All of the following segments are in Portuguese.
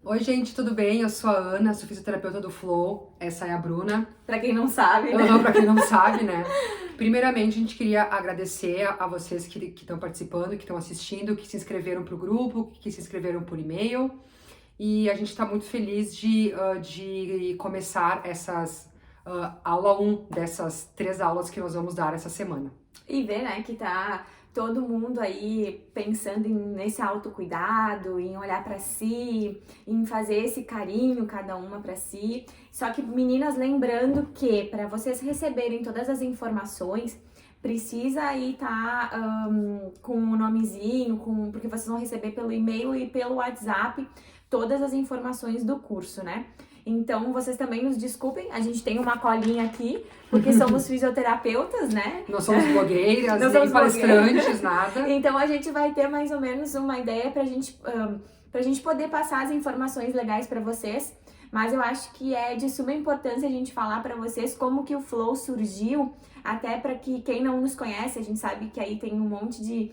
Oi, gente, tudo bem? Eu sou a Ana, sou fisioterapeuta do Flow. Essa é a Bruna. Pra quem não sabe, né? Pra quem não sabe, né? Primeiramente, a gente queria agradecer a vocês que estão participando, que estão assistindo, que se inscreveram para o grupo, que se inscreveram por e-mail. E a gente está muito feliz de começar aula 1 dessas 3 aulas que nós vamos dar essa semana. E ver, né, que tá todo mundo aí pensando nesse autocuidado, em olhar pra si, em fazer esse carinho cada uma pra si. Só que, meninas, lembrando que para vocês receberem todas as informações, precisa aí com o nomezinho, porque vocês vão receber pelo e-mail e pelo WhatsApp todas as informações do curso, né? Então, vocês também nos desculpem, a gente tem uma colinha aqui, porque somos fisioterapeutas, né? Nós somos blogueiras, Nós nem somos palestrantes, nada. Então, a gente vai ter mais ou menos uma ideia pra gente poder passar as informações legais para vocês. Mas eu acho que é de suma importância a gente falar para vocês como que o Flow surgiu, até para que quem não nos conhece, a gente sabe que aí tem um monte de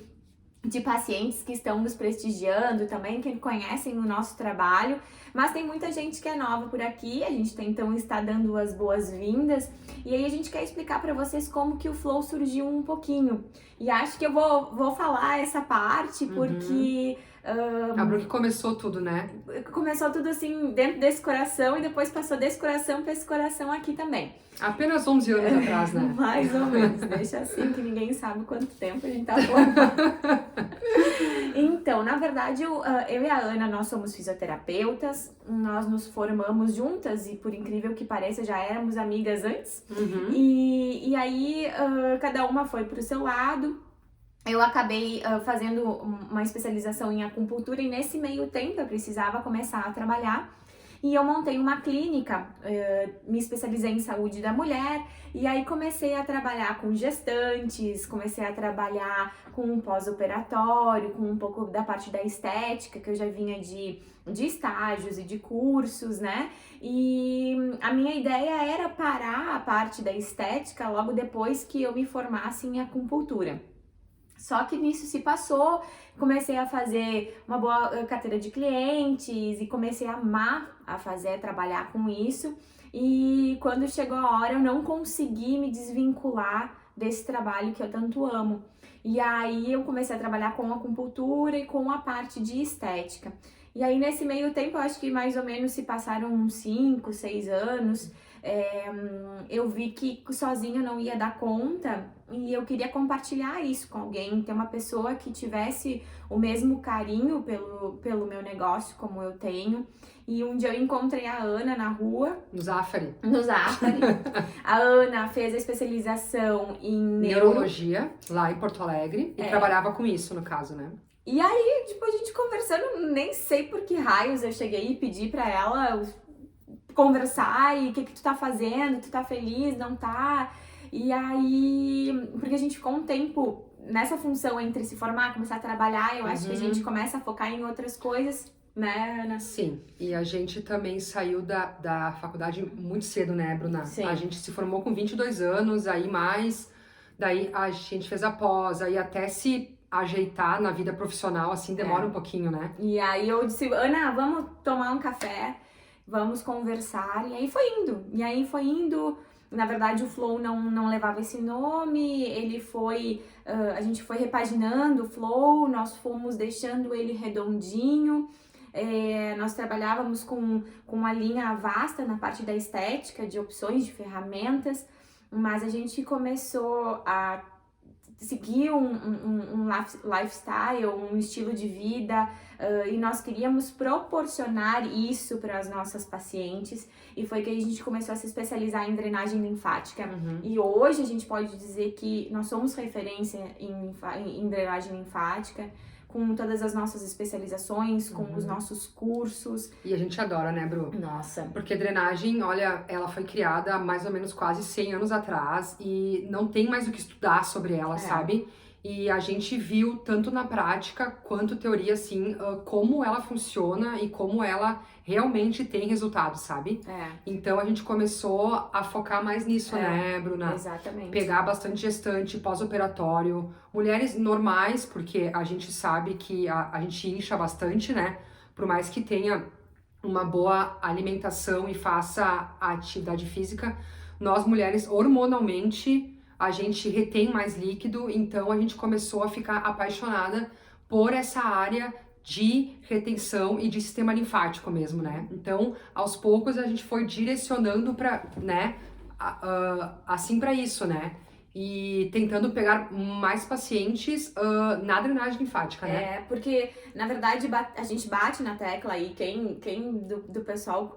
pacientes que estão nos prestigiando também, que conhecem o nosso trabalho, mas tem muita gente que é nova por aqui, a gente então está dando as boas-vindas, e aí a gente quer explicar para vocês como que o Flow surgiu um pouquinho. E acho que eu vou falar essa parte porque... A Bruna que começou tudo, né? Começou tudo assim dentro desse coração e depois passou desse coração para esse coração aqui também. Apenas 11 anos atrás, né? Mais ou menos, deixa assim que ninguém sabe quanto tempo a gente tá falando. Então, na verdade, eu e a Ana, nós somos fisioterapeutas, nós nos formamos juntas e, por incrível que pareça, já éramos amigas antes. E aí, cada uma foi pro seu lado. Eu acabei fazendo uma especialização em acupuntura e nesse meio tempo eu precisava começar a trabalhar. E eu montei uma clínica, me especializei em saúde da mulher e aí comecei a trabalhar com gestantes, comecei a trabalhar com pós-operatório, com um pouco da parte da estética, que eu já vinha de estágios e de cursos, né? E a minha ideia era parar a parte da estética logo depois que eu me formasse em acupuntura. Só que nisso se passou, comecei a fazer uma boa carteira de clientes e comecei a amar a trabalhar com isso. E quando chegou a hora eu não consegui me desvincular desse trabalho que eu tanto amo. E aí eu comecei a trabalhar com acupuntura e com a parte de estética. E aí nesse meio tempo, eu acho que mais ou menos se passaram uns 5, 6 anos, eu vi que sozinha eu não ia dar conta e eu queria compartilhar isso com alguém, ter uma pessoa que tivesse o mesmo carinho pelo meu negócio como eu tenho. E um dia eu encontrei a Ana na rua. No Zafari. A Ana fez a especialização em neurologia, lá em Porto Alegre, e trabalhava com isso, no caso, né? E aí, tipo, a gente conversando, nem sei por que raios eu cheguei e pedi pra ela conversar e o que tu tá fazendo, tu tá feliz, não tá? E aí, porque a gente ficou um tempo nessa função entre se formar, começar a trabalhar, eu acho que a gente começa a focar em outras coisas, né, Ana? Sim, e a gente também saiu da faculdade muito cedo, né, Bruna? Sim. A gente se formou com 22 anos, daí a gente fez a pós, aí até se ajeitar na vida profissional, assim, demora um pouquinho, né? E aí eu disse, Ana, vamos tomar um café, vamos conversar, e aí foi indo, na verdade o Flow não levava esse nome, ele foi, a gente foi repaginando o Flow, nós fomos deixando ele redondinho, nós trabalhávamos com uma linha vasta na parte da estética, de opções, de ferramentas, mas a gente começou a seguir um lifestyle, um estilo de vida, e nós queríamos proporcionar isso para as nossas pacientes, e foi que a gente começou a se especializar em drenagem linfática. E hoje a gente pode dizer que nós somos referência em drenagem linfática, com todas as nossas especializações, com os nossos cursos. E a gente adora, né, Bru? Nossa. Porque drenagem, olha, ela foi criada há mais ou menos quase 100 anos atrás e não tem mais o que estudar sobre ela, sabe? E a gente viu tanto na prática quanto teoria, assim, como ela funciona e como ela realmente tem resultado, sabe? Então a gente começou a focar mais nisso, né, Bruna? Exatamente. Pegar bastante gestante, pós-operatório, mulheres normais, porque a gente sabe que a gente incha bastante, né? Por mais que tenha uma boa alimentação e faça a atividade física, nós mulheres, hormonalmente, a gente retém mais líquido, então a gente começou a ficar apaixonada por essa área de retenção e de sistema linfático mesmo, né? Então, aos poucos, a gente foi direcionando para, né, assim para isso, né? E tentando pegar mais pacientes na drenagem linfática, né? Porque, na verdade, a gente bate na tecla aí, quem do pessoal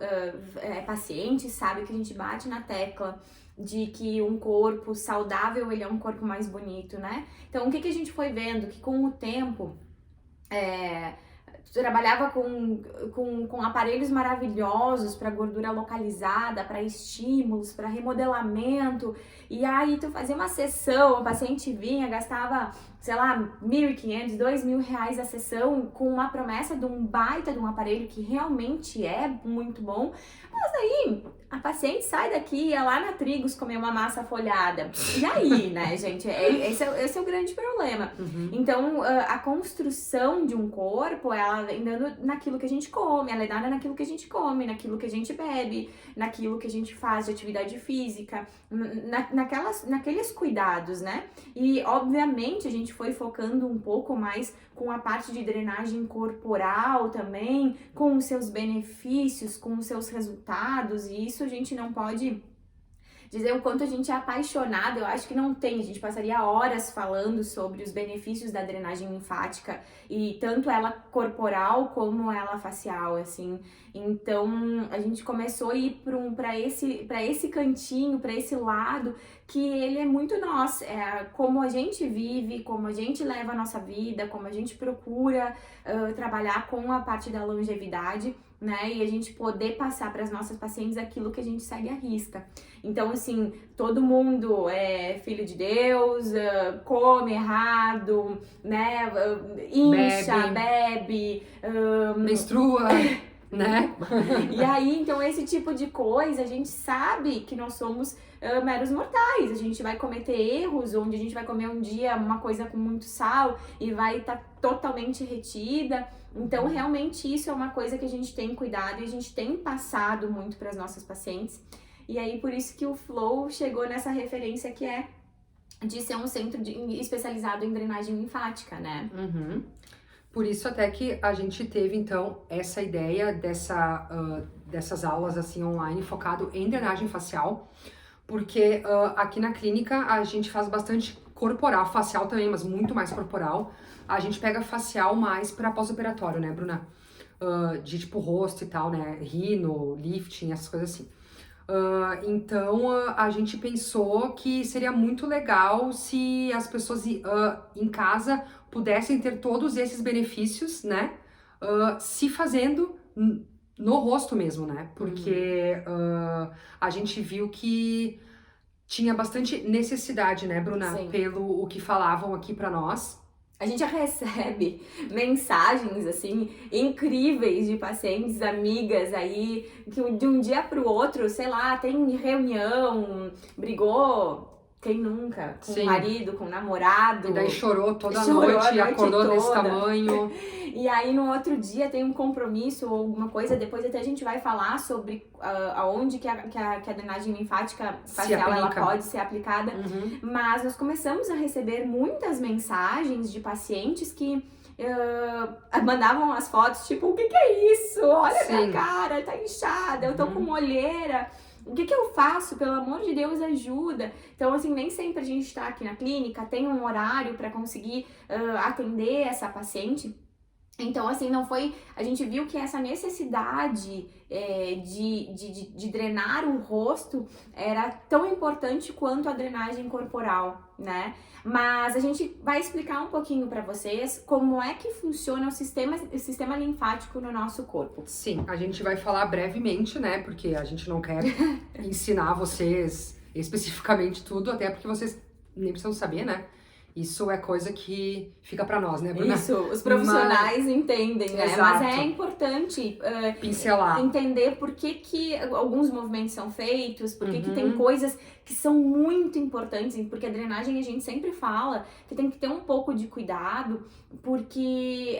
é paciente sabe que a gente bate na tecla de que um corpo saudável, ele é um corpo mais bonito, né? Então, o que a gente foi vendo? Que com o tempo, trabalhava com aparelhos maravilhosos para gordura localizada, para estímulos, para remodelamento, e aí tu fazia uma sessão, o paciente vinha, gastava, sei lá, R$1.500, R$2.000 a sessão, com uma promessa de um baita de um aparelho que realmente é muito bom, mas aí a paciente sai daqui e ia lá na Trigos comer uma massa folhada. E aí, né, gente? Esse é o grande problema. Então, a construção de um corpo, ela vem dando naquilo que a gente come, ela é dada naquilo que a gente come, naquilo que a gente bebe, naquilo que a gente faz de atividade física, naqueles cuidados, né? E, obviamente, a gente foi focando um pouco mais com a parte de drenagem corporal também, com os seus benefícios, com os seus resultados, e isso a gente não pode dizer o quanto a gente é apaixonado, eu acho que não tem, a gente passaria horas falando sobre os benefícios da drenagem linfática, e tanto ela corporal como ela facial, assim. Então a gente começou a ir para esse cantinho, para esse lado, que ele é muito nosso, como a gente vive, como a gente leva a nossa vida, como a gente procura trabalhar com a parte da longevidade, né, e a gente poder passar para as nossas pacientes aquilo que a gente segue à risca. Então, assim, todo mundo é filho de Deus, come errado, né, incha, bebe, menstrua, né? E aí, então, esse tipo de coisa, a gente sabe que nós somos meros mortais, a gente vai cometer erros, onde a gente vai comer um dia uma coisa com muito sal e vai estar totalmente retida. Então, realmente, isso é uma coisa que a gente tem cuidado e a gente tem passado muito para as nossas pacientes. E aí, por isso que o Flow chegou nessa referência que é de ser um centro especializado em drenagem linfática, né? Por isso até que a gente teve, então, essa ideia dessas aulas, assim, online, focado em drenagem facial, porque aqui na clínica a gente faz bastante corporal, facial também, mas muito mais corporal. A gente pega facial mais para pós-operatório, né, Bruna? De tipo rosto e tal, né? Rino, lifting, essas coisas assim. Então a gente pensou que seria muito legal se as pessoas em casa pudessem ter todos esses benefícios, né? Se fazendo no rosto mesmo, né? Porque a gente viu que tinha bastante necessidade, né, Bruna? Sim. Pelo o que falavam aqui pra nós. A gente já recebe mensagens, assim, incríveis de pacientes, amigas aí, que de um dia pro outro, sei lá, tem reunião, brigou, quem nunca? Com o marido, com o namorado. E daí chorou toda noite e acordou desse tamanho. E aí no outro dia tem um compromisso ou alguma coisa, depois até a gente vai falar sobre aonde que a drenagem linfática facial ela pode ser aplicada. Mas nós começamos a receber muitas mensagens de pacientes que mandavam as fotos, tipo, o que é isso? Olha a minha cara, tá inchada, eu tô com olheira. O que eu faço? Pelo amor de Deus, ajuda. Então, assim, nem sempre a gente tá aqui na clínica, tem um horário para conseguir atender essa paciente. Então, assim, não foi... A gente viu que essa necessidade de drenar o rosto era tão importante quanto a drenagem corporal, né? Mas a gente vai explicar um pouquinho para vocês como é que funciona o sistema linfático no nosso corpo. Sim, a gente vai falar brevemente, né? Porque a gente não quer ensinar vocês especificamente tudo, até porque vocês nem precisam saber, né? Isso é coisa que fica pra nós, né, Bruna? Isso, os profissionais entendem, né? Exato. Mas é importante Pincelar. entender por que alguns movimentos são feitos, por que tem Uhum. coisas que são muito importantes, porque a drenagem a gente sempre fala que tem que ter um pouco de cuidado, porque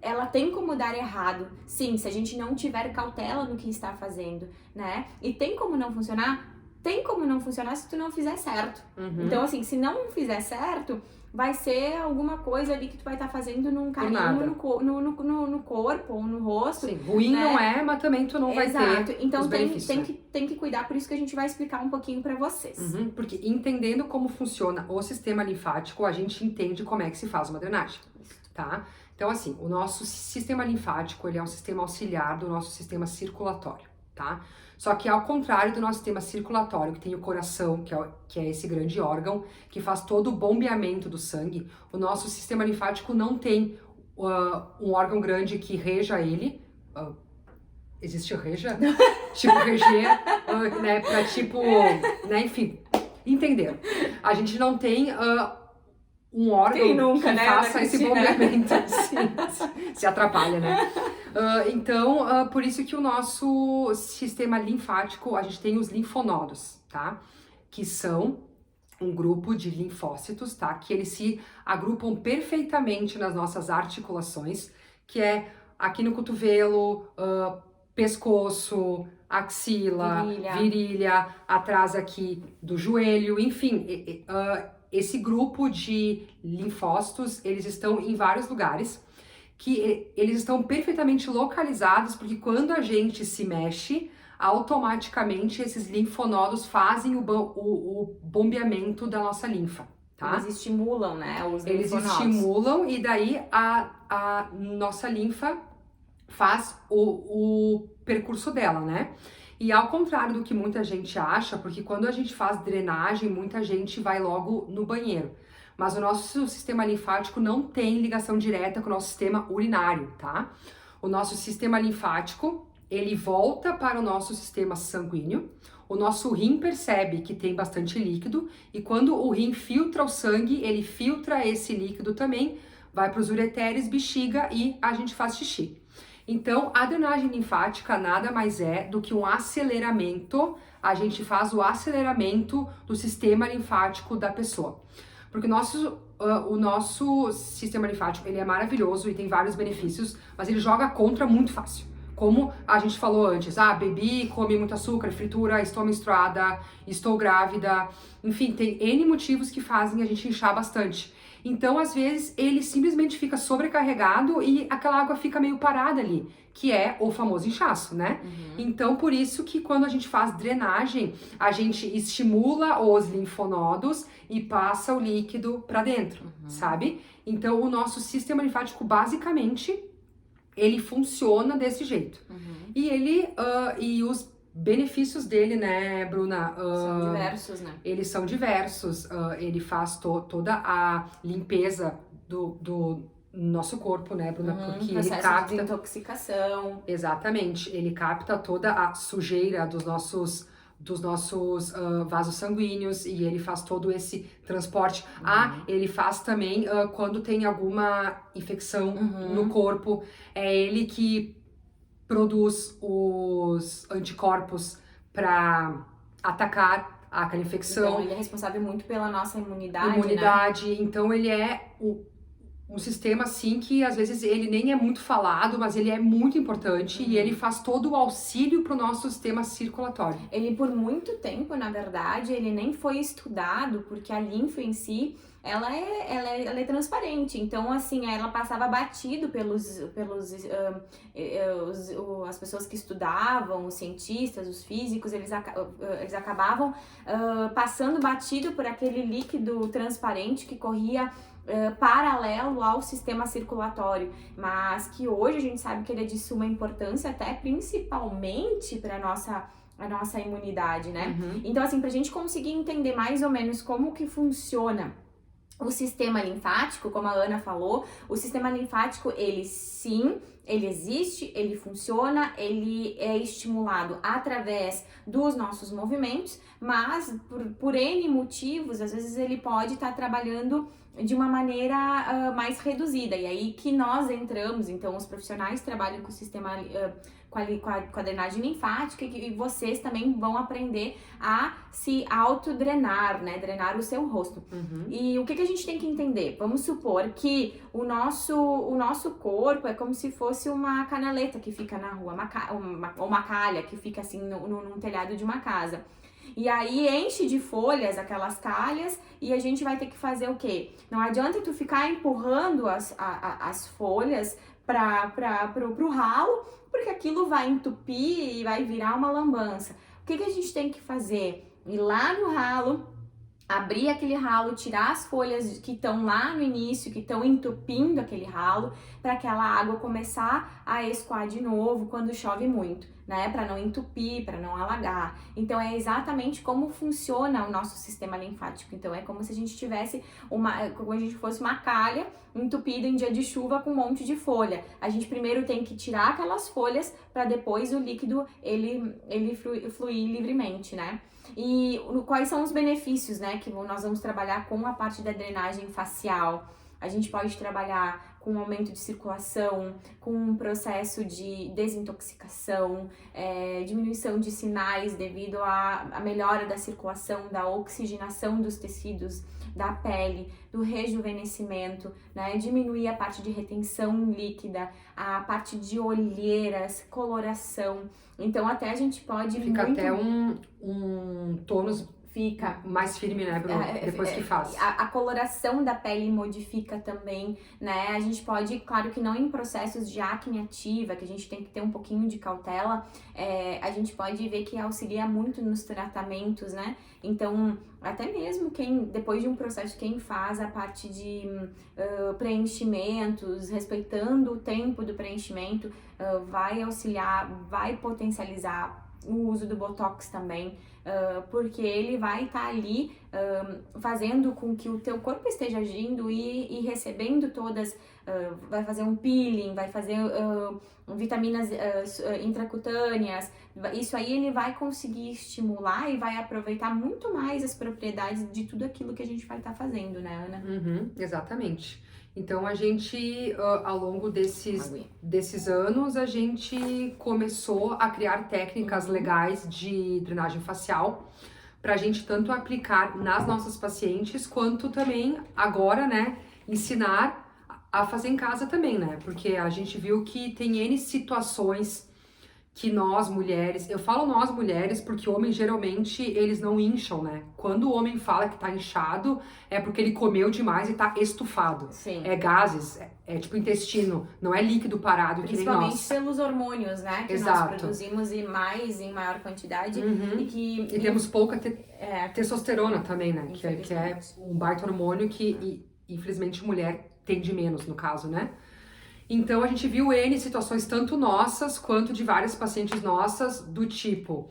ela tem como dar errado, sim, se a gente não tiver cautela no que está fazendo, né? E tem como não funcionar? Tem como não funcionar se tu não fizer certo. Uhum. Então, assim, se não fizer certo, vai ser alguma coisa ali que tu vai estar fazendo num carinho no corpo ou no rosto. Sim, ruim, né? Não é, mas também tu não vai ter então os tem benefícios. tem que cuidar, por isso que a gente vai explicar um pouquinho pra vocês. Uhum, porque entendendo como funciona o sistema linfático, a gente entende como é que se faz uma drenagem, tá? Então, assim, o nosso sistema linfático, ele é um sistema auxiliar do nosso sistema circulatório, tá? Só que ao contrário do nosso sistema circulatório, que tem o coração, que é esse grande órgão, que faz todo o bombeamento do sangue, o nosso sistema linfático não tem um órgão grande que reja ele. Existe reja? Tipo, reger, né, pra tipo, né, enfim, entenderam. A gente não tem um órgão nunca, que né, faça esse bombeamento, se atrapalha, né? Então, por isso que o nosso sistema linfático, a gente tem os linfonodos, tá? Que são um grupo de linfócitos, tá? Que eles se agrupam perfeitamente nas nossas articulações, que é aqui no cotovelo, pescoço, axila, virilha, atrás aqui do joelho, enfim, esse grupo de linfócitos, eles estão em vários lugares, que eles estão perfeitamente localizados, porque quando a gente se mexe, automaticamente esses linfonodos fazem o bombeamento da nossa linfa, tá? Eles estimulam, né, os linfonodos. Eles estimulam e daí a nossa linfa faz o percurso dela, né? E ao contrário do que muita gente acha, porque quando a gente faz drenagem, muita gente vai logo no banheiro. Mas o nosso sistema linfático não tem ligação direta com o nosso sistema urinário, tá? O nosso sistema linfático, ele volta para o nosso sistema sanguíneo. O nosso rim percebe que tem bastante líquido e quando o rim filtra o sangue, ele filtra esse líquido também, vai para os ureteres, bexiga e a gente faz xixi. Então, a drenagem linfática nada mais é do que um aceleramento, a gente faz o aceleramento do sistema linfático da pessoa. Porque o nosso sistema linfático, ele é maravilhoso e tem vários benefícios, mas ele joga contra muito fácil. Como a gente falou antes, bebi, comi muito açúcar, fritura, estou menstruada, estou grávida, enfim, tem N motivos que fazem a gente inchar bastante. Então, às vezes, ele simplesmente fica sobrecarregado e aquela água fica meio parada ali, que é o famoso inchaço, né? Uhum. Então, por isso que quando a gente faz drenagem, a gente estimula os linfonodos e passa o líquido para dentro, sabe? Então, o nosso sistema linfático, basicamente, ele funciona desse jeito. E ele, e os benefícios dele, né, Bruna? São diversos, né? Eles são diversos. Ele faz toda a limpeza do nosso corpo, né, Bruna? Porque ele capta... de intoxicação. Exatamente. Ele capta toda a sujeira dos nossos vasos sanguíneos e ele faz todo esse transporte. Ele faz também quando tem alguma infecção no corpo. É ele que produz os anticorpos para atacar aquela infecção. Então, ele é responsável muito pela nossa imunidade, né? Então, ele é um sistema, assim, que às vezes ele nem é muito falado, mas ele é muito importante e ele faz todo o auxílio para o nosso sistema circulatório. Ele, por muito tempo, na verdade, ele nem foi estudado, porque a linfa em si, ela é transparente. Então, assim, ela passava batido as pessoas que estudavam, os cientistas, os físicos, eles acabavam passando batido por aquele líquido transparente que corria paralelo ao sistema circulatório, mas que hoje a gente sabe que ele é de suma importância, até principalmente para a nossa imunidade, né? Então, assim, pra gente conseguir entender mais ou menos como que funciona o sistema linfático, como a Ana falou, o sistema linfático, ele existe, ele funciona, ele é estimulado através dos nossos movimentos, mas por N motivos, às vezes ele pode estar trabalhando de uma maneira mais reduzida. E aí que nós entramos, então os profissionais trabalham com o sistema com a drenagem linfática e vocês também vão aprender a se autodrenar, né? Drenar o seu rosto. E o que a gente tem que entender? Vamos supor que o nosso corpo é como se fosse uma canaleta que fica na rua, ou uma calha que fica assim num telhado de uma casa. E aí enche de folhas aquelas calhas e a gente vai ter que fazer o quê? Não adianta tu ficar empurrando as folhas pro ralo, porque aquilo vai entupir e vai virar uma lambança. O que a gente tem que fazer? Ir lá no ralo, abrir aquele ralo, tirar as folhas que estão lá no início, que estão entupindo aquele ralo, para aquela água começar a escoar de novo quando chove muito, né? Para não entupir, para não alagar. Então é exatamente como funciona o nosso sistema linfático. Então é como se a gente tivesse como a gente fosse uma calha entupida em dia de chuva com um monte de folha. A gente primeiro tem que tirar aquelas folhas para depois o líquido ele fluir livremente, né? E quais são os benefícios, né, que nós vamos trabalhar com a parte da drenagem facial? A gente pode trabalhar com aumento de circulação, com um processo de desintoxicação, diminuição de sinais devido à melhora da circulação, da oxigenação dos tecidos, da pele, do rejuvenescimento, né? Diminuir a parte de retenção líquida, a parte de olheiras, coloração. Então até a gente pode... Fica até um tônus mais firme, né, Bruno? Depois que faz. A coloração da pele modifica também, né? A gente pode, claro que não em processos de acne ativa, que a gente tem que ter um pouquinho de cautela, a gente pode ver que auxilia muito nos tratamentos, né? Então, até mesmo depois de um processo, quem faz a parte de preenchimentos, respeitando o tempo do preenchimento, vai auxiliar, vai potencializar o uso do Botox também, porque ele vai estar ali fazendo com que o teu corpo esteja agindo e recebendo todas, vai fazer um peeling, vai fazer vitaminas intracutâneas. Isso aí ele vai conseguir estimular e vai aproveitar muito mais as propriedades de tudo aquilo que a gente vai estar fazendo, né, Ana? Exatamente. Então a gente, ao longo desses anos, a gente começou a criar técnicas legais de drenagem facial para a gente tanto aplicar nas nossas pacientes, quanto também agora, né, ensinar a fazer em casa também, né? Porque a gente viu que tem N situações que nós mulheres, eu falo nós mulheres porque homens geralmente eles não incham, né? Quando o homem fala que tá inchado, é porque ele comeu demais e tá estufado. Sim. É gases, é tipo intestino, não é líquido parado que nem nós. Principalmente pelos hormônios, né? Que nós produzimos em maior quantidade. E temos pouca testosterona também, né? Que é um baita hormônio que infelizmente mulher tem de menos no caso, né? Então, a gente viu N situações, tanto nossas quanto de várias pacientes nossas, do tipo,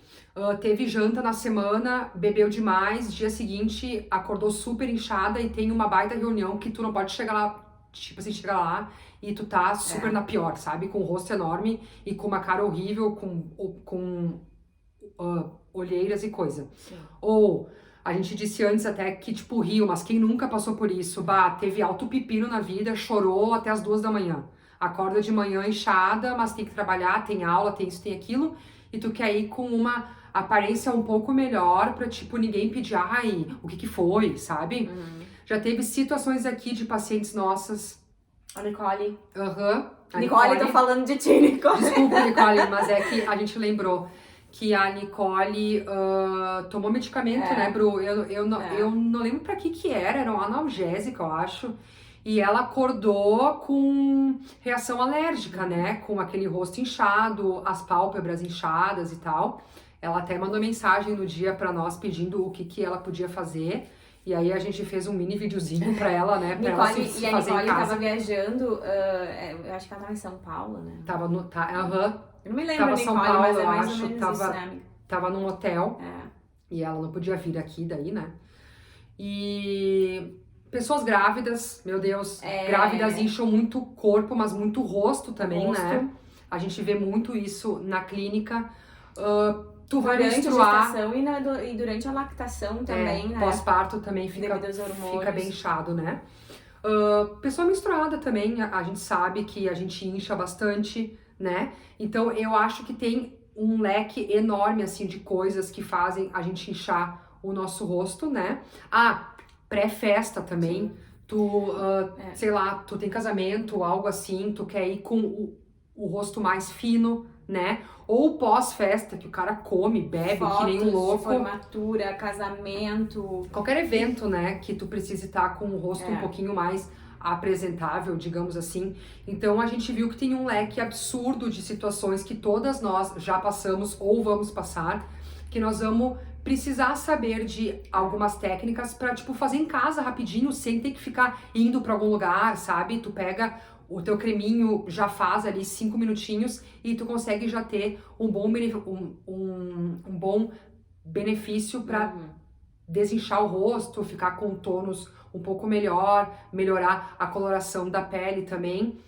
teve janta na semana, bebeu demais, dia seguinte acordou super inchada e tem uma baita reunião que tu não pode chegar lá, tipo assim, chegar lá e tu tá super na pior, sabe? Com o rosto enorme e com uma cara horrível, com olheiras e coisa. Sim. Ou... A gente disse antes até que, tipo, riu, mas quem nunca passou por isso? Teve alto pepino na vida, chorou até as 2 da manhã. Acorda de manhã inchada, mas tem que trabalhar, tem aula, tem isso, tem aquilo. E tu quer ir com uma aparência um pouco melhor pra, tipo, ninguém pedir, ai, o que foi, sabe? Já teve situações aqui de pacientes nossas... A Nicole. Nicole, tô falando de ti, Nicole. Desculpa, Nicole, mas é que a gente lembrou que a Nicole tomou medicamento, né, Bru? Eu não lembro pra que era um analgésico, eu acho. E ela acordou com reação alérgica, né? Com aquele rosto inchado, as pálpebras inchadas e tal. Ela até mandou mensagem no dia pra nós pedindo o que ela podia fazer. E aí a gente fez um mini videozinho pra ela, né? Pra ela se fazer em casa. E a Nicole tava viajando, eu acho que ela tava em São Paulo, né? Eu não me lembro, Nicole, mas é mais ou menos isso, né, amiga? Tava num hotel e ela não podia vir aqui daí, né? E pessoas grávidas, meu Deus, grávidas incham muito o corpo, mas muito o rosto também, né? A gente vê muito isso na clínica. Tu vai menstruar. Durante a gestação e durante a lactação também, né? Pós-parto também fica Devido aos hormônios. bem inchado, né? Pessoa menstruada também, a gente sabe que a gente incha bastante, né? Então eu acho que tem um leque enorme, assim, de coisas que fazem a gente inchar o nosso rosto, né? Pré-festa também. Tu, sei lá, tu tem casamento, algo assim, tu quer ir com o rosto mais fino, né? Ou pós-festa, que o cara come, bebe, Fotos que nem um louco. de formatura, casamento. Qualquer evento, né, que tu precise estar com o rosto um pouquinho mais apresentável, digamos assim. Então a gente viu que tem um leque absurdo de situações que todas nós já passamos ou vamos passar, que nós vamos precisar saber de algumas técnicas pra, tipo, fazer em casa rapidinho, sem ter que ficar indo pra algum lugar, sabe? Tu pega o teu creminho, já faz ali 5 minutinhos e tu consegue já ter um bom benefício pra desinchar o rosto, ficar com tônus um pouco melhor, melhorar a coloração da pele também.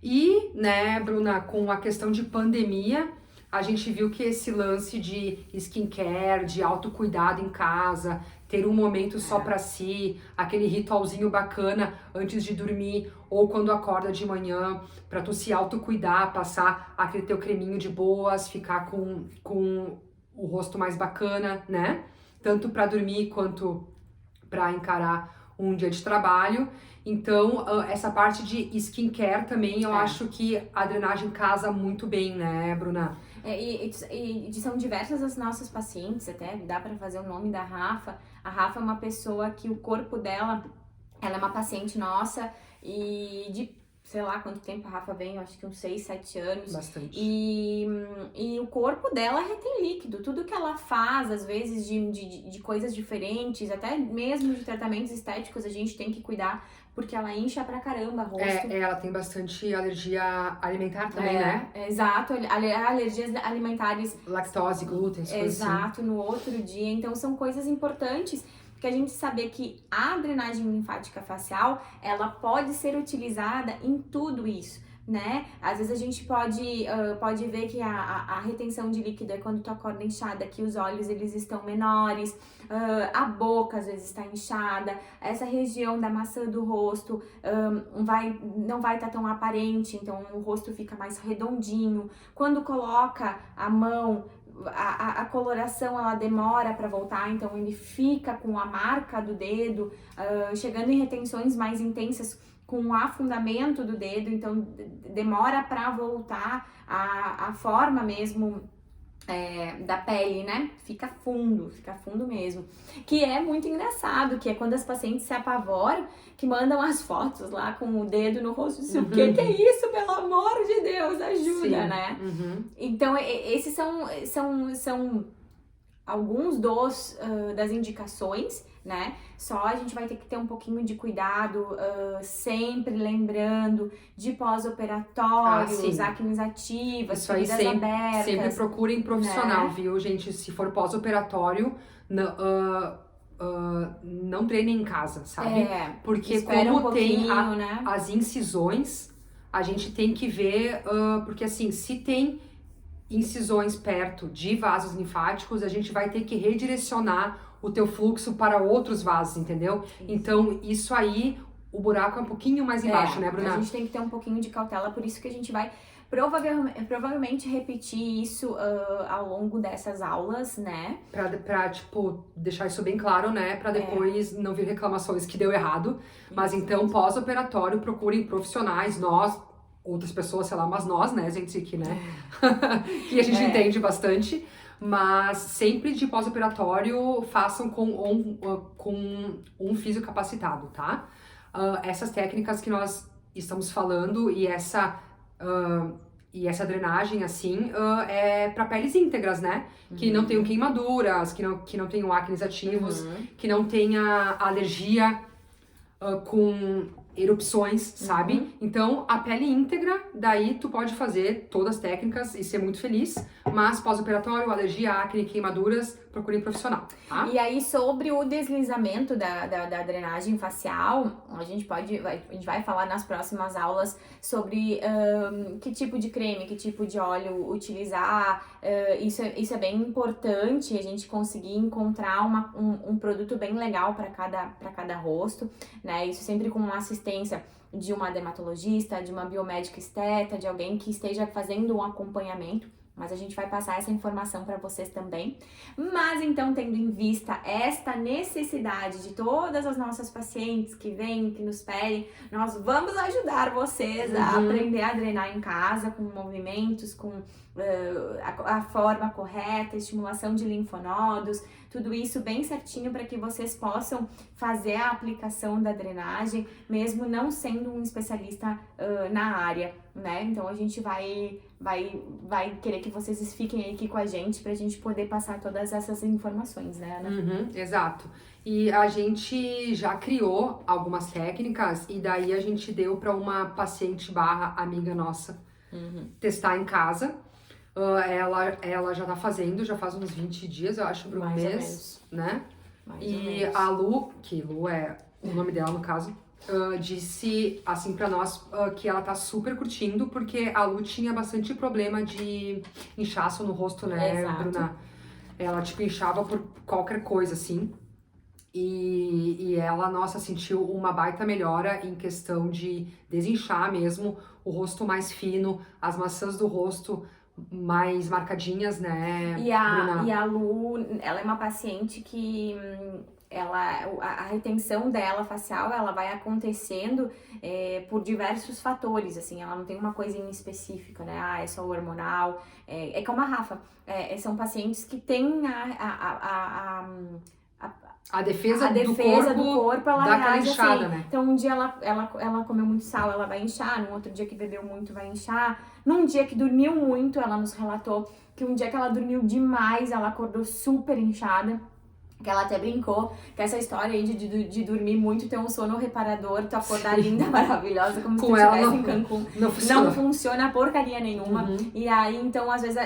E, né, Bruna, com a questão de pandemia, a gente viu que esse lance de skincare, de autocuidado em casa, ter um momento só pra si, aquele ritualzinho bacana antes de dormir ou quando acorda de manhã, pra tu se autocuidar, passar aquele teu creminho de boas, ficar com o rosto mais bacana, né? Tanto pra dormir quanto pra encarar um dia de trabalho. Então, essa parte de skincare também, eu acho que a drenagem casa muito bem, né, Bruna? E são diversas as nossas pacientes, até dá pra fazer o nome da Rafa. A Rafa é uma pessoa que o corpo dela, ela é uma paciente nossa e de sei lá quanto tempo a Rafa vem, acho que uns 6, 7 anos. Bastante. E o corpo dela retém líquido. Tudo que ela faz, às vezes, de coisas diferentes, até mesmo de tratamentos estéticos, a gente tem que cuidar, porque ela incha pra caramba o rosto. Ela tem bastante alergia alimentar também, né? Exato, alergias alimentares. Lactose, glúten, essas coisas assim. Exato, no outro dia. Então, são coisas importantes que a gente saber que a drenagem linfática facial, ela pode ser utilizada em tudo isso, né? Às vezes a gente pode ver que a retenção de líquido é quando tu acorda inchada, que os olhos eles estão menores, a boca às vezes está inchada, essa região da maçã do rosto não vai estar tão aparente, então o rosto fica mais redondinho. Quando coloca a mão, a coloração ela demora para voltar, então ele fica com a marca do dedo, chegando em retenções mais intensas com o afundamento do dedo, então demora para voltar a forma mesmo da pele, né? Fica fundo mesmo. Que é muito engraçado, que é quando as pacientes se apavoram, que mandam as fotos lá com o dedo no rosto, o que é isso, pelo amor de Deus, ajuda, Sim. né? Então, esses são alguns das indicações, né? Só a gente vai ter que ter um pouquinho de cuidado, sempre lembrando de pós-operatórios, acnes ativas, feridas abertas. Sempre procurem profissional, né? Viu, gente? Se for pós-operatório, não treinem em casa, sabe? Porque como tem né? as incisões, a gente tem que ver, porque assim, se tem incisões perto de vasos linfáticos, a gente vai ter que redirecionar o teu fluxo para outros vasos, entendeu? Isso. Então, isso aí, o buraco é um pouquinho mais embaixo, né, Bruna? A gente tem que ter um pouquinho de cautela, por isso que a gente vai provavelmente repetir isso ao longo dessas aulas, né? Pra, tipo, deixar isso bem claro, né? Pra depois não vir reclamações que deu errado. Mas então, pós-operatório, procurem profissionais, nós, outras pessoas, sei lá, mas nós, né, gente, aqui, né? Que a gente entende bastante. Mas sempre de pós-operatório, façam com um físio capacitado, tá? Essas técnicas que nós estamos falando e essa drenagem, assim, é para peles íntegras, né? Que não tenham queimaduras, que não tenham acnes ativos, que não tenha alergia com erupções, sabe? Então, a pele íntegra, daí tu pode fazer todas as técnicas e ser muito feliz, mas pós-operatório, alergia, acne, queimaduras, procure um profissional, tá? E aí, sobre o deslizamento da drenagem facial, a gente vai falar nas próximas aulas sobre que tipo de creme, que tipo de óleo utilizar. Isso é bem importante, a gente conseguir encontrar um produto bem legal para cada rosto, né? Isso sempre com uma assistência assistência de uma dermatologista, de uma biomédica esteta, de alguém que esteja fazendo um acompanhamento. Mas a gente vai passar essa informação para vocês também. Mas então, tendo em vista esta necessidade de todas as nossas pacientes que vêm, que nos pedem, nós vamos ajudar vocês a aprender a drenar em casa com movimentos, com a forma correta, estimulação de linfonodos, tudo isso bem certinho para que vocês possam fazer a aplicação da drenagem, mesmo não sendo um especialista na área, né? Então a gente vai querer que vocês fiquem aqui com a gente pra gente poder passar todas essas informações, né, Ana? Exato. E a gente já criou algumas técnicas e daí a gente deu para uma paciente / amiga nossa testar em casa. Ela já tá fazendo, já faz uns 20 dias, eu acho, por um mês, né? E a Lu, que Lu é o nome dela no caso, disse assim pra nós que ela tá super curtindo, porque a Lu tinha bastante problema de inchaço no rosto, né, Exato. Bruna? Ela, tipo, inchava por qualquer coisa, assim. E ela, nossa, sentiu uma baita melhora em questão de desinchar mesmo, o rosto mais fino, as maçãs do rosto mais marcadinhas, né, Bruna? E a Lu, ela é uma paciente que a retenção dela facial, ela vai acontecendo por diversos fatores, assim, ela não tem uma coisa em específica, né, é só hormonal, é como a Rafa, são pacientes que têm A defesa do corpo ela dá aquela reage inchada, assim. né? Então um dia ela comeu muito sal, ela vai inchar, no outro dia que bebeu muito vai inchar, num dia que dormiu muito, ela nos relatou que um dia que ela dormiu demais, ela acordou super inchada. Que ela até brincou, que essa história aí de dormir muito, ter um sono reparador, tu acordar linda, maravilhosa, como se tu estivesse em Cancún. Não funciona porcaria nenhuma. E aí, então, às vezes,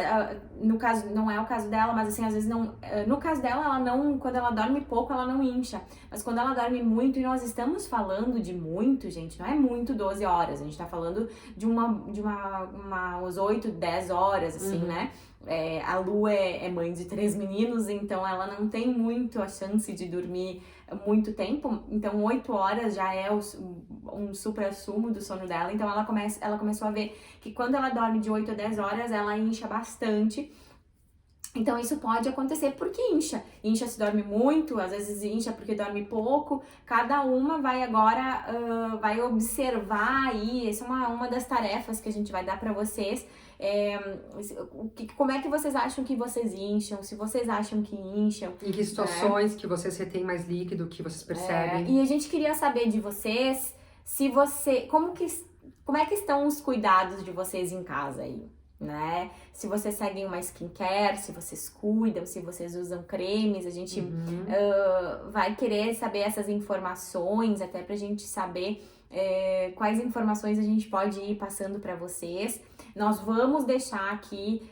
no caso, não é o caso dela, mas assim, às vezes não... No caso dela, ela não... Quando ela dorme pouco, ela não incha. Mas quando ela dorme muito, e nós estamos falando de muito, gente, não é muito 12 horas. A gente tá falando de umas 8, 10 horas, assim, né? A Lu é mãe de 3 meninos, então ela não tem muito a chance de dormir muito tempo. Então 8 horas já é um supra-sumo do sono dela. Então ela começou a ver que quando ela dorme de 8 a 10 horas, ela incha bastante. Então isso pode acontecer porque incha. Incha se dorme muito, às vezes incha porque dorme pouco. Cada uma vai agora, vai observar aí, essa é uma das tarefas que a gente vai dar para vocês. Como é que vocês acham que vocês incham? Se vocês acham que incham. Em que situações que vocês retêm mais líquido, que vocês percebem. E a gente queria saber de vocês, como é que estão os cuidados de vocês em casa aí? Né? Se vocês seguem uma skincare, se vocês cuidam, se vocês usam cremes, a gente vai querer saber essas informações, até pra gente saber quais informações a gente pode ir passando para vocês. Nós vamos deixar aqui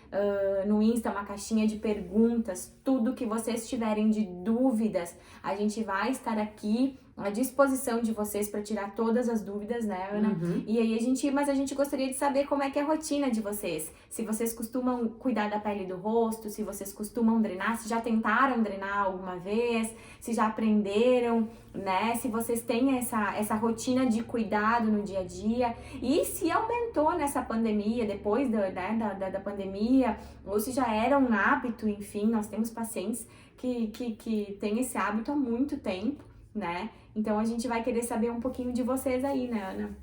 no Insta uma caixinha de perguntas, tudo que vocês tiverem de dúvidas, a gente vai estar aqui à disposição de vocês para tirar todas as dúvidas, né, Ana? E aí mas a gente gostaria de saber como é que é a rotina de vocês. Se vocês costumam cuidar da pele do rosto, se vocês costumam drenar, se já tentaram drenar alguma vez, se já aprenderam, né? Se vocês têm essa rotina de cuidado no dia a dia e se aumentou nessa pandemia, depois da pandemia, ou se já era um hábito, enfim, nós temos pacientes que têm esse hábito há muito tempo, né? Então a gente vai querer saber um pouquinho de vocês aí, né, Ana?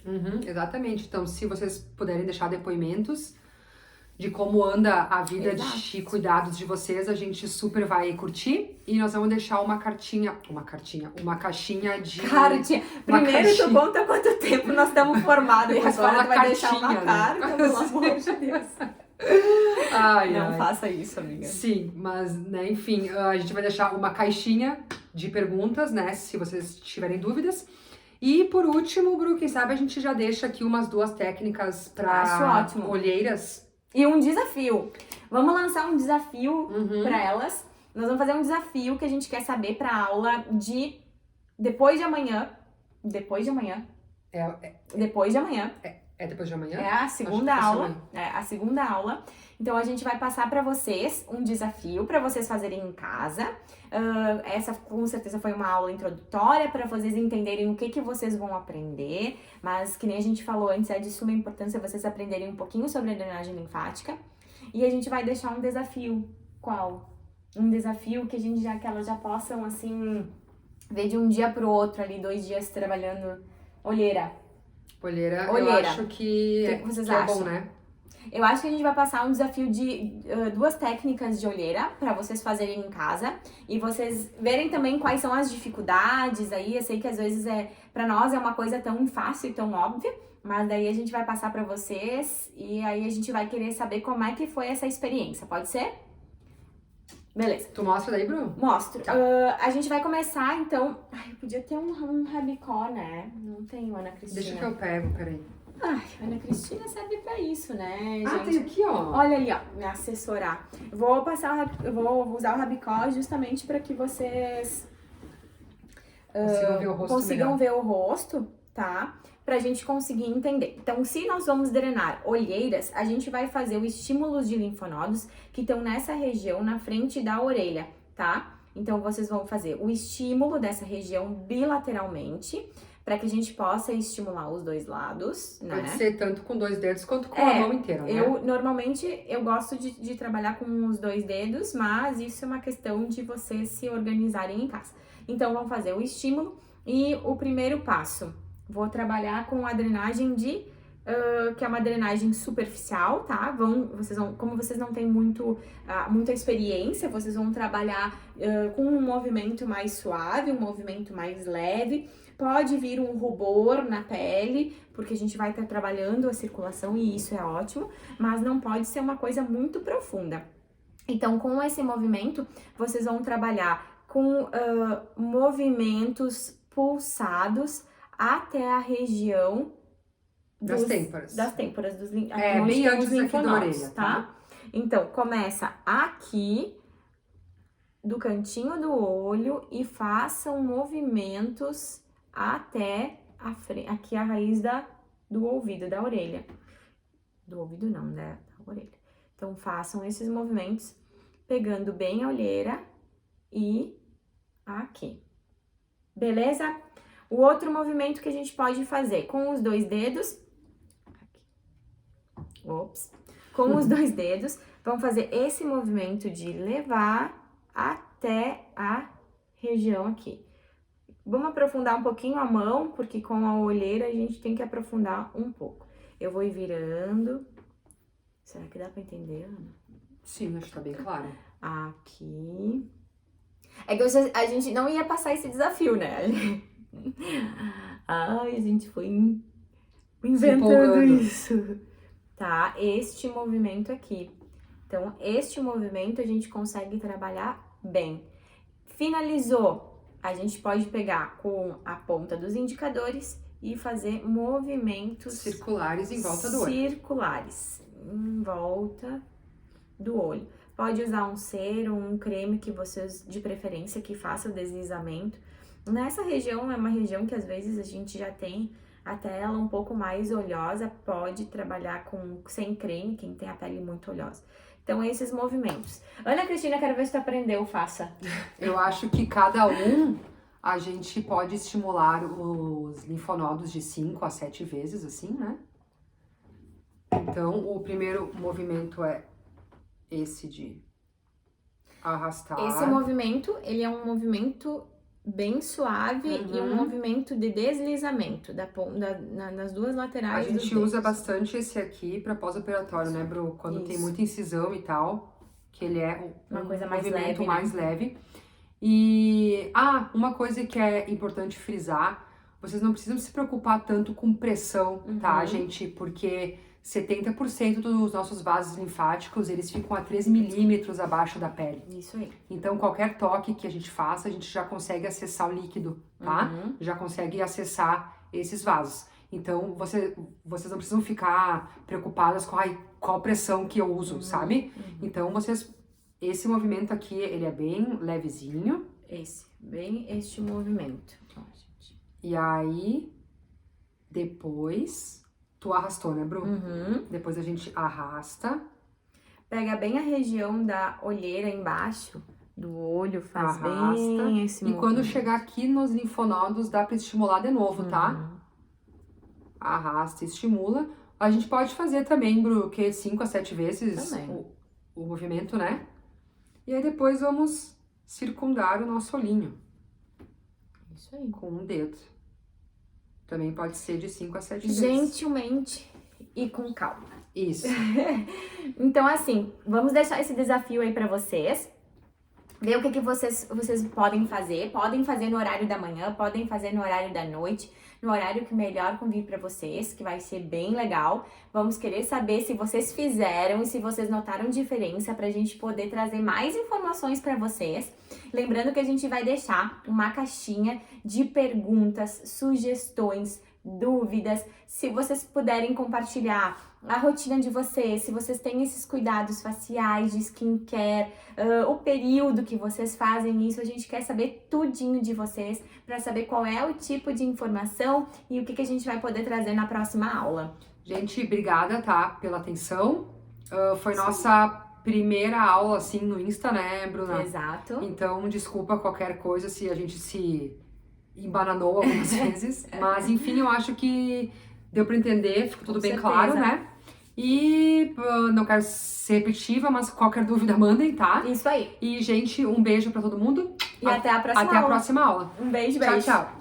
Exatamente. Então, se vocês puderem deixar depoimentos de como anda a vida de cuidados de vocês, a gente super vai curtir. E nós vamos deixar uma caixinha de... Cartinha. Primeiro tu conta quanto tempo nós estamos formados. E agora tu vai deixar uma carta, né? Pelo amor de Deus. Não faça isso, amiga. Sim, mas, né, enfim, a gente vai deixar uma caixinha de perguntas, né, se vocês tiverem dúvidas. E por último, Bru, quem sabe a gente já deixa aqui umas 2 técnicas para olheiras. E um desafio. Vamos lançar um desafio para elas. Nós vamos fazer um desafio que a gente quer saber para a aula de depois de amanhã. É depois de amanhã? É a Acho segunda que fosse aula. amanhã. É a segunda aula. Então a gente vai passar para vocês um desafio para vocês fazerem em casa. Essa com certeza foi uma aula introdutória para vocês entenderem o que vocês vão aprender, mas que nem a gente falou antes, é de suma importância vocês aprenderem um pouquinho sobre a drenagem linfática. E a gente vai deixar um desafio. Qual? Um desafio que que elas já possam assim ver de um dia pro outro ali, 2 dias trabalhando olheira. Olheira, eu Olheira. acho que, O que vocês que é acham? bom, né? Eu acho que a gente vai passar um desafio de 2 técnicas de olheira para vocês fazerem em casa e vocês verem também quais são as dificuldades aí. Eu sei que às vezes para nós é uma coisa tão fácil e tão óbvia, mas daí a gente vai passar para vocês e aí a gente vai querer saber como é que foi essa experiência. Pode ser? Beleza. Tu mostra daí, Bruno? Mostro. Tá. A gente vai começar então. Ai, eu podia ter um rabicó, né? Não tenho, Ana Cristina. Deixa que eu pego, peraí. Ai, Ana Cristina serve pra isso, né, Ah, gente? tem aqui, ó. Olha ali, ó, me assessorar. Eu vou usar o rabicó justamente para que vocês Consigam ver o rosto consigam melhor. ver o rosto, tá? Pra gente conseguir entender. Então, se nós vamos drenar olheiras, a gente vai fazer o estímulo de linfonodos que estão nessa região na frente da orelha, tá? Então, vocês vão fazer o estímulo dessa região bilateralmente, para que a gente possa estimular os 2 lados, né? Pode ser tanto com 2 dedos quanto com a mão inteira, né? Normalmente, eu gosto de trabalhar com os 2 dedos, mas isso é uma questão de vocês se organizarem em casa. Então, vamos fazer o estímulo e o primeiro passo. Vou trabalhar com a drenagem que é uma drenagem superficial, tá? Como vocês não têm muita experiência, vocês vão trabalhar com um movimento mais suave, um movimento mais leve. Pode vir um rubor na pele, porque a gente vai estar trabalhando a circulação e isso é ótimo, mas não pode ser uma coisa muito profunda. Então, com esse movimento, vocês vão trabalhar com movimentos pulsados até a região Das têmporas. Das têmporas, Bem antes aqui da orelha, tá? Então, começa aqui, do cantinho do olho e façam movimentos até aqui a raiz do ouvido, da orelha. Do ouvido não, da orelha. Então, façam esses movimentos pegando bem a olheira e aqui. Beleza? O outro movimento que a gente pode fazer com os 2 dedos... Ops! Com os 2 dedos, vamos fazer esse movimento de levar até a região aqui. Vamos aprofundar um pouquinho a mão, porque com a olheira a gente tem que aprofundar um pouco. Eu vou ir virando. Será que dá pra entender, Ana? Sim, acho que tá bem claro. Aqui. É que a gente não ia passar esse desafio, né? Ai, a gente foi inventando isso. Tá? Este movimento aqui. Então, este movimento a gente consegue trabalhar bem. Finalizou. A gente pode pegar com a ponta dos indicadores e fazer movimentos circulares em volta do olho. Circulares em volta do olho. Pode usar um cero, um creme que vocês, de preferência, que faça o deslizamento. Nessa região, é uma região que às vezes a gente já tem até ela um pouco mais oleosa, pode trabalhar sem creme, quem tem a pele muito oleosa. Então, esses movimentos. Ana Cristina, quero ver se tu aprendeu, faça. Eu acho que cada a gente pode estimular os linfonodos de 5 a 7 vezes, assim, né? Então, o primeiro movimento é esse de arrastar. Esse movimento, ele é um movimento bem suave e um movimento de deslizamento nas 2 laterais. A gente usa bastante esse aqui para pós-operatório, né, Bru? Quando tem muita incisão e tal, que ele é uma coisa mais movimento leve, mais né? leve. E uma coisa que é importante frisar, vocês não precisam se preocupar tanto com pressão, tá, gente? Porque 70% dos nossos vasos linfáticos, eles ficam a 13 milímetros abaixo da pele. Isso aí. Então, qualquer toque que a gente faça, a gente já consegue acessar o líquido, tá? Já consegue acessar esses vasos. Então, vocês não precisam ficar preocupadas com qual pressão que eu uso, sabe? Então, esse movimento aqui, ele é bem levezinho. Este movimento. Ó, gente. E aí, depois, Tu arrastou, né, Bru? Uhum. Depois a gente arrasta. Pega bem a região da olheira embaixo do olho, faz Arrasta. bem esse E quando chegar aqui nos linfonodos, dá pra estimular de novo, tá? Arrasta e estimula. A gente pode fazer também, Bru, que 5 a 7 vezes o movimento, né? E aí depois vamos circundar o nosso olhinho. Isso aí. Com um dedo. Também pode ser de 5 a 7 vezes. Gentilmente e com calma. Isso. Então, assim, vamos deixar esse desafio aí pra vocês. Ver o que vocês podem fazer. Podem fazer no horário da manhã, podem fazer no horário da noite, no horário que melhor convir pra vocês, que vai ser bem legal. Vamos querer saber se vocês fizeram e se vocês notaram diferença pra gente poder trazer mais informações pra vocês. Lembrando que a gente vai deixar uma caixinha de perguntas, sugestões, dúvidas, se vocês puderem compartilhar a rotina de vocês, se vocês têm esses cuidados faciais, de skincare, o período que vocês fazem isso, a gente quer saber tudinho de vocês, para saber qual é o tipo de informação e o que a gente vai poder trazer na próxima aula. Gente, obrigada, tá, pela atenção. Foi nossa primeira aula, assim, no Insta, né, Bruna? Exato. Então, desculpa qualquer coisa se a gente se embananou algumas vezes. Mas, enfim, eu acho que deu pra entender, ficou tudo bem claro, né? E não quero ser repetitiva, mas qualquer dúvida mandem, tá? Isso aí. E, gente, um beijo pra todo mundo. E até a próxima aula. Até a próxima aula. Um beijo, Tchau, tchau.